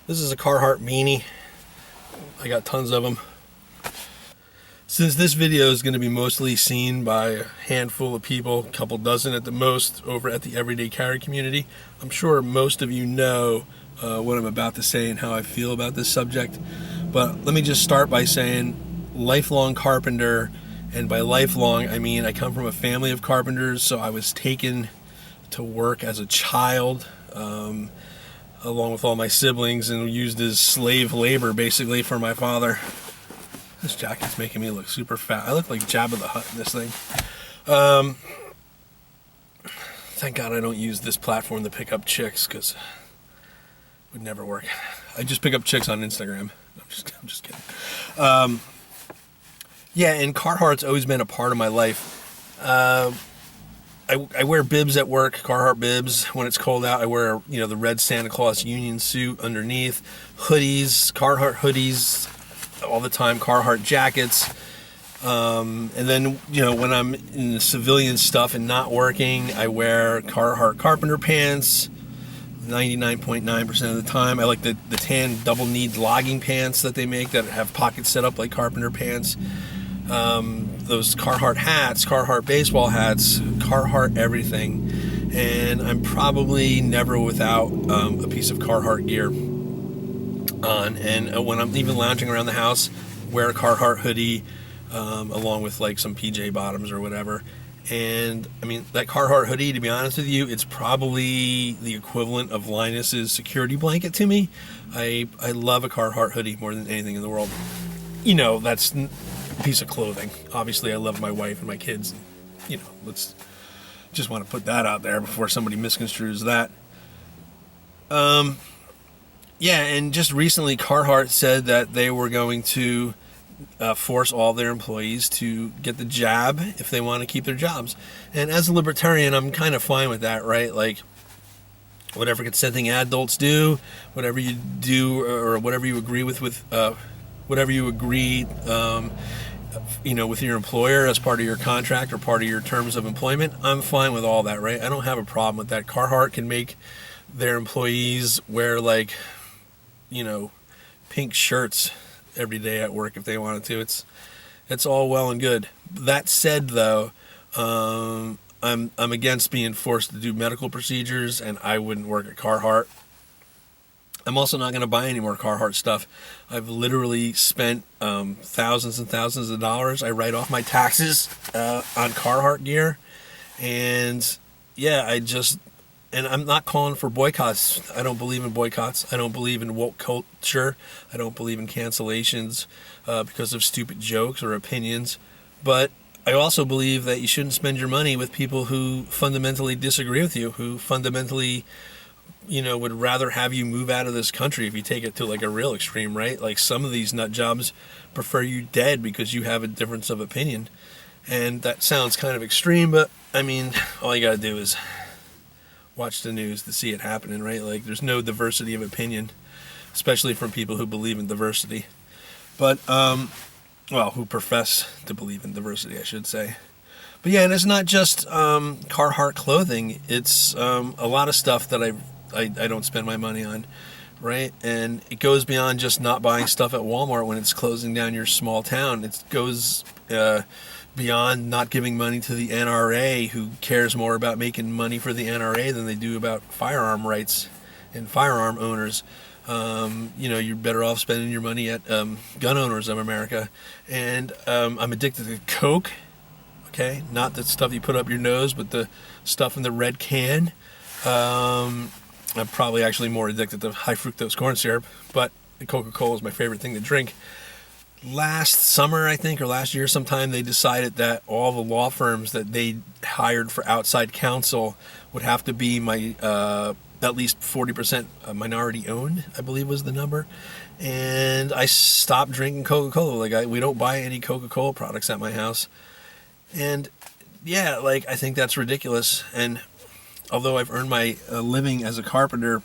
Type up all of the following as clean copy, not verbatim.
This is a Carhartt beanie. I got tons of them. Since this video is going to be mostly seen by a handful of people, a couple dozen at the most, over at the Everyday Carry community, I'm sure most of you know what I'm about to say and how I feel about this subject. But let me just start by saying, lifelong carpenter, and by lifelong I mean I come from a family of carpenters, so I was taken to work as a child, along with all my siblings, and used as slave labor basically for my father. This jacket's making me look super fat. I look like Jabba the Hutt in this thing. Thank God I don't use this platform to pick up chicks, because it would never work. I just pick up chicks on Instagram. I'm just kidding. Yeah, and Carhartt's always been a part of my life. I wear bibs at work, Carhartt bibs. When it's cold out, I wear, the red Santa Claus Union suit underneath. Hoodies, Carhartt hoodies all the time, Carhartt jackets. And then, when I'm in the civilian stuff and not working, I wear Carhartt carpenter pants 99.9% of the time. I like the tan double-kneed logging pants that they make that have pockets set up like carpenter pants. Those Carhartt hats, Carhartt baseball hats, Carhartt everything. And I'm probably never without a piece of Carhartt gear on. And when I'm even lounging around the house, wear a Carhartt hoodie along with like some PJ bottoms or whatever. And I mean, that Carhartt hoodie, to be honest with you, it's probably the equivalent of Linus's security blanket to me. I love a Carhartt hoodie more than anything in the world. That's piece of clothing. Obviously, I love my wife and my kids. Let's just want to put that out there before somebody misconstrues that. Yeah, and just recently, Carhartt said that they were going to force all their employees to get the jab if they want to keep their jobs. And as a libertarian, I'm kind of fine with that, right? Like, whatever consenting adults do, whatever you do, or whatever you agree with whatever you agree, with your employer as part of your contract or part of your terms of employment, I'm fine with all that, right? I don't have a problem with that. Carhartt can make their employees wear pink shirts every day at work if they wanted to. It's all well and good. That said, though, I'm against being forced to do medical procedures, and I wouldn't work at Carhartt. I'm also not going to buy any more Carhartt stuff. I've literally spent thousands and thousands of dollars. I write off my taxes on Carhartt gear. And yeah, and I'm not calling for boycotts. I don't believe in boycotts. I don't believe in woke culture. I don't believe in cancellations because of stupid jokes or opinions. But I also believe that you shouldn't spend your money with people who fundamentally disagree with you, who fundamentally would rather have you move out of this country if you take it to like a real extreme, right? Like some of these nut jobs prefer you dead because you have a difference of opinion. And that sounds kind of extreme, but I mean, all you gotta do is watch the news to see it happening, right? Like there's no diversity of opinion, especially from people who believe in diversity. But, who profess to believe in diversity, I should say. But yeah, and it's not just Carhartt clothing. It's a lot of stuff that I don't spend my money on, right? And it goes beyond just not buying stuff at Walmart when it's closing down your small town. It goes beyond not giving money to the NRA, who cares more about making money for the NRA than they do about firearm rights and firearm owners. You're better off spending your money at gun owners of America. And I'm addicted to Coke. Okay, not the stuff you put up your nose, but the stuff in the red can. I'm probably actually more addicted to high fructose corn syrup, but Coca-Cola is my favorite thing to drink. Last summer, I think, or last year sometime, they decided that all the law firms that they hired for outside counsel would have to be at least 40% minority owned, I believe was the number. And I stopped drinking Coca-Cola. We don't buy any Coca-Cola products at my house. And yeah, I think that's ridiculous. And although I've earned my living as a carpenter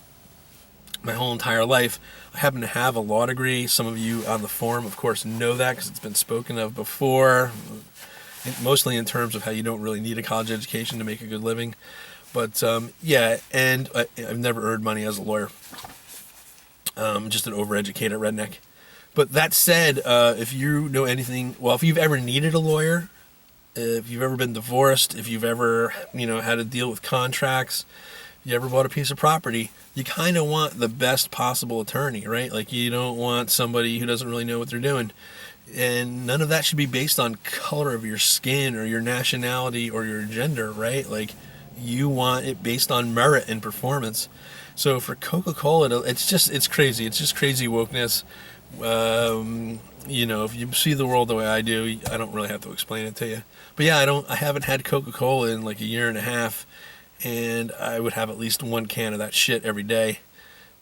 my whole entire life, I happen to have a law degree. Some of you on the forum, of course, know that because it's been spoken of before, mostly in terms of how you don't really need a college education to make a good living. But yeah, and I've never earned money as a lawyer. Just an overeducated redneck. But that said, if you know anything, well, if you've ever needed a lawyer, if you've ever been divorced, if you've ever, had to deal with contracts, you ever bought a piece of property, you kind of want the best possible attorney, right? Like, you don't want somebody who doesn't really know what they're doing. And none of that should be based on color of your skin or your nationality or your gender, right? Like, you want it based on merit and performance. So for Coca-Cola, it's crazy. It's just crazy wokeness. If you see the world the way I do, I don't really have to explain it to you. But yeah, I haven't had Coca-Cola in like a year and a half, and I would have at least one can of that shit every day.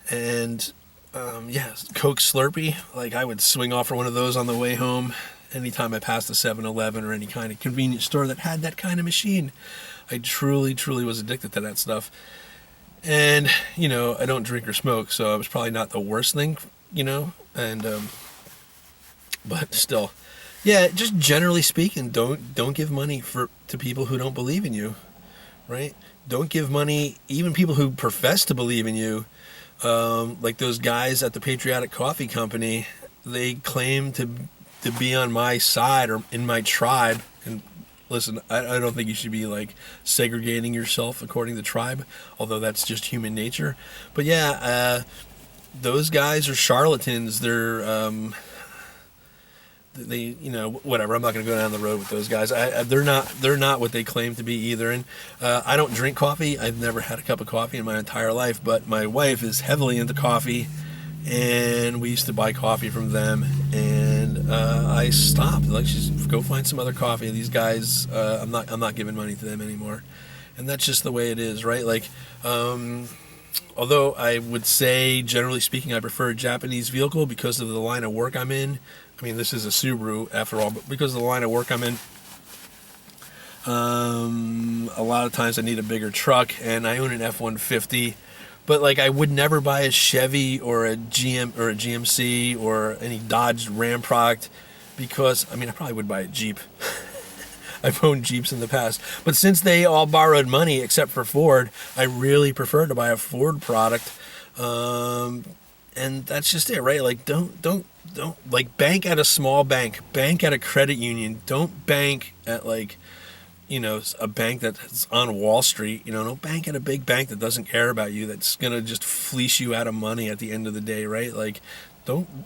And Coke Slurpee, like I would swing off for one of those on the way home anytime I passed a 7-Eleven or any kind of convenience store that had that kind of machine. I truly, truly was addicted to that stuff. And, I don't drink or smoke, so it was probably not the worst thing, but still. Yeah, just generally speaking, don't give money to people who don't believe in you, right? Don't give money, even people who profess to believe in you, like those guys at the Patriotic Coffee Company. They claim to be on my side or in my tribe. And listen, I don't think you should be like segregating yourself according to tribe, although that's just human nature. But yeah, those guys are charlatans. They whatever. I'm not going to go down the road with those guys. They're not what they claim to be either. And I don't drink coffee. I've never had a cup of coffee in my entire life. But my wife is heavily into coffee, and we used to buy coffee from them. And I stopped. Like, she's go find some other coffee. These guys, I'm not giving money to them anymore. And that's just the way it is, right? Like, although I would say, generally speaking, I prefer a Japanese vehicle because of the line of work I'm in. I mean, this is a Subaru after all, but because of the line of work I'm in, a lot of times I need a bigger truck, and I own an F-150. But like, I would never buy a Chevy or a GM or a GMC or any Dodge Ram product because, I probably would buy a Jeep. I've owned Jeeps in the past, but since they all borrowed money except for Ford, I really prefer to buy a Ford product. And that's just it, right? Like, don't like bank at a small bank, bank at a credit union. Don't bank at like, a bank that's on Wall Street. Don't bank at a big bank that doesn't care about you, that's gonna just fleece you out of money at the end of the day, right? Like,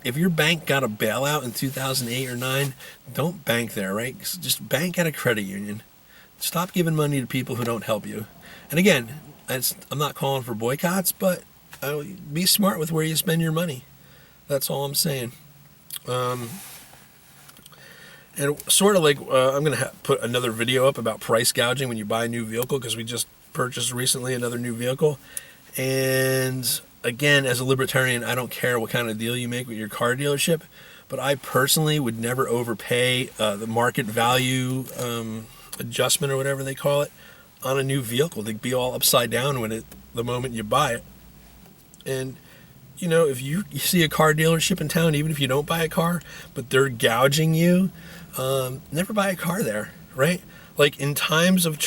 if your bank got a bailout in 2008 or 9, don't bank there, right? Just bank at a credit union. Stop giving money to people who don't help you. And again, I'm not calling for boycotts, but be smart with where you spend your money. That's all I'm saying. And sort of like, I'm going to put another video up about price gouging when you buy a new vehicle, because we just purchased recently another new vehicle. And again, as a libertarian, I don't care what kind of deal you make with your car dealership, but I personally would never overpay the market value adjustment or whatever they call it on a new vehicle. They'd be all upside down the moment you buy it. And if you see a car dealership in town, even if you don't buy a car, but they're gouging you, never buy a car there, right? Like, in times of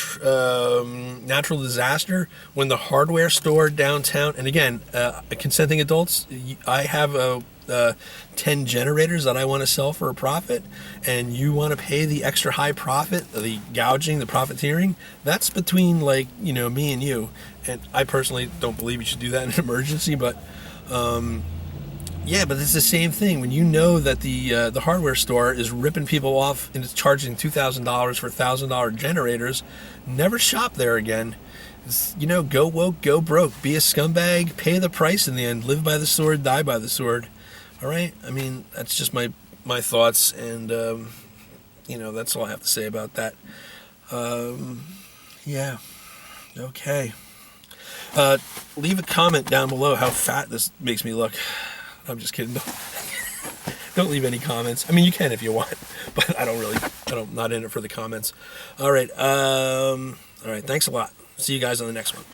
natural disaster, when the hardware store downtown, and again, consenting adults, I have 10 generators that I want to sell for a profit, and you want to pay the extra high profit, the gouging, the profiteering, that's between, like, me and you. And I personally don't believe you should do that in an emergency, but but it's the same thing. When you know that the hardware store is ripping people off and it's charging $2,000 for $1,000 generators, never shop there again. Go woke, go broke, be a scumbag, pay the price in the end, live by the sword, die by the sword. All right? That's just my thoughts, and that's all I have to say about that. Okay. Leave a comment down below how fat this makes me look. I'm just kidding. Don't leave any comments. You can if you want, but I'm not in it for the comments. All right. Thanks a lot. See you guys on the next one.